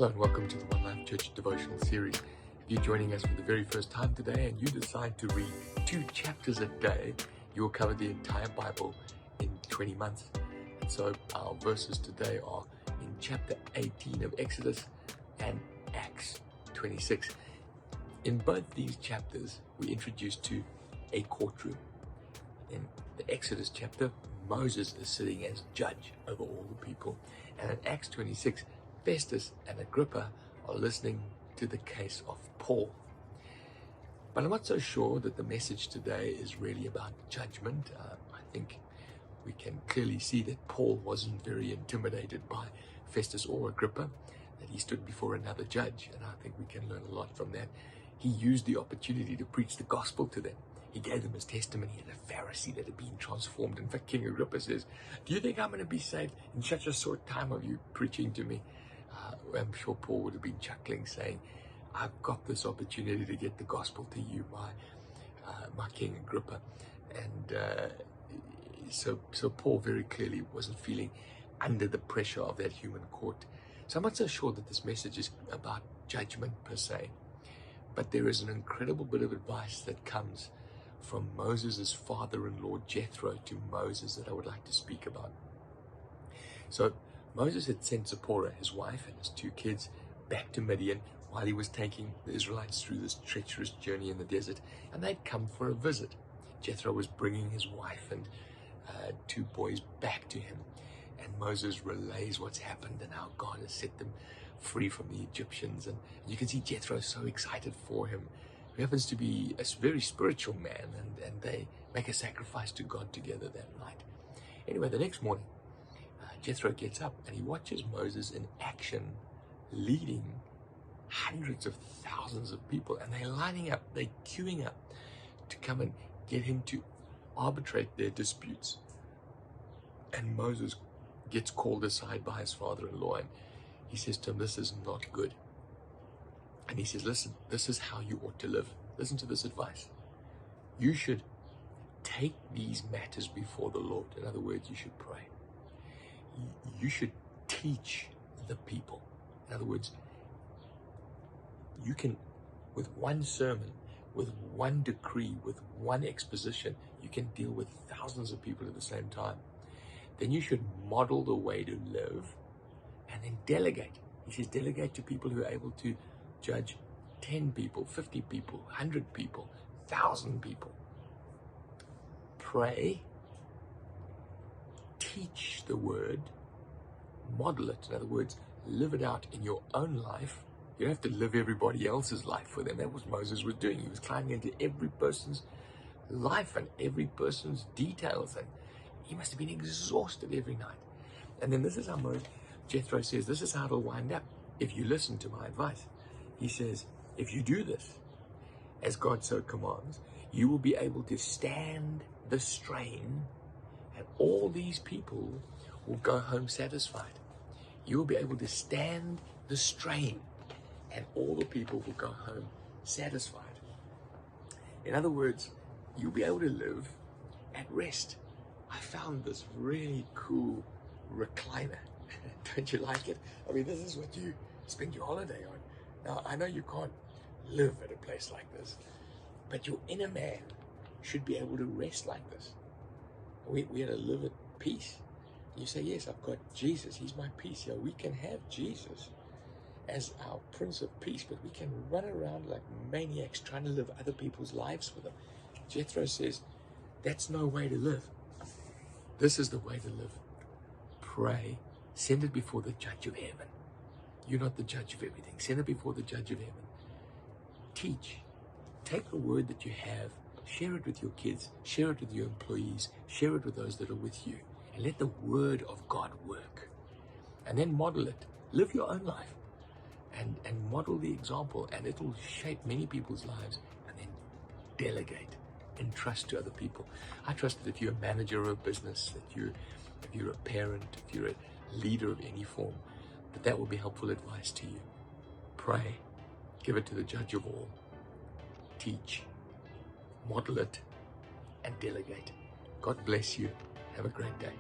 Hello and welcome to the One Life Church devotional series. If you're joining us for the very first time today and you decide to read 2 chapters a day, you will cover the entire Bible in 20 months. And so our verses today are in chapter 18 of Exodus and Acts 26. In both these chapters, we're introduced to a courtroom. In the Exodus chapter, Moses is sitting as judge over all the people. And in Acts 26, Festus and Agrippa are listening to the case of Paul. But I'm not so sure that the message today is really about judgment. I think we can clearly see that Paul wasn't very intimidated by Festus or Agrippa, that he stood before another judge, and I think we can learn a lot from that. He used the opportunity to preach the gospel to them. He gave them his testimony as a Pharisee that had been transformed. In fact, King Agrippa says, "Do you think I'm going to be saved in such a short time of you preaching to me?" I'm sure Paul would have been chuckling, saying, "I've got this opportunity to get the gospel to you, my King Agrippa." And so Paul very clearly wasn't feeling under the pressure of that human court. So I'm not so sure that this message is about judgment per se, but there is an incredible bit of advice that comes from Moses' father-in-law Jethro to Moses that I would like to speak about. So Moses had sent Zipporah, his wife, and his 2 kids back to Midian while he was taking the Israelites through this treacherous journey in the desert, and they'd come for a visit. Jethro was bringing his wife and 2 boys back to him, and Moses relays what's happened and how God has set them free from the Egyptians. And you can see Jethro so excited for him, who happens to be a very spiritual man, and they make a sacrifice to God together that night. Anyway, the next morning, Jethro gets up and he watches Moses in action, leading hundreds of thousands of people, and they're lining up, they're queuing up to come and get him to arbitrate their disputes. And Moses gets called aside by his father-in-law, and he says to him, "This is not good." And he says, "Listen, this is how you ought to live. Listen to this advice. You should take these matters before the Lord." In other words, you should pray. You should teach the people. In other words, you can, with one sermon, with one decree, with one exposition, you can deal with thousands of people at the same time. Then you should model the way to live, and then delegate. He says delegate to people who are able to judge 10 people, 50 people, 100 people, 1,000 people. Pray, teach the word, model it. In other words, live it out in your own life. You don't have to live everybody else's life for them. That was what Moses was doing. He was climbing into every person's life and every person's details, and he must have been exhausted every night. And then this is how Jethro says, this is how it'll wind up if you listen to my advice. He says, if you do this, as God so commands, you will be able to stand the strain, and all these people will go home satisfied. You will be able to stand the strain, and all the people will go home satisfied. In other words, you'll be able to live at rest. I found this really cool recliner. Don't you like it? I mean, this is what you spend your holiday on. Now, I know you can't live at a place like this, but your inner man should be able to rest like this. We are to live at peace. You say, yes, I've got Jesus. He's my peace. Yeah, we can have Jesus as our Prince of Peace, but we can run around like maniacs trying to live other people's lives for them. Jethro says, that's no way to live. This is the way to live. Pray. Send it before the judge of heaven. You're not the judge of everything. Send it before the judge of heaven. Teach. Take the word that you have, share it with your kids, share it with your employees, share it with those that are with you, and let the word of God work. And then model it. Live your own life and model the example, and it'll shape many people's lives. And then delegate, entrust to other people. I trust that if you're a manager of a business, if you're a parent, if you're a leader of any form, that will be helpful advice to you. Pray, give it to the judge of all, teach, model it, and delegate. God bless you. Have a great day.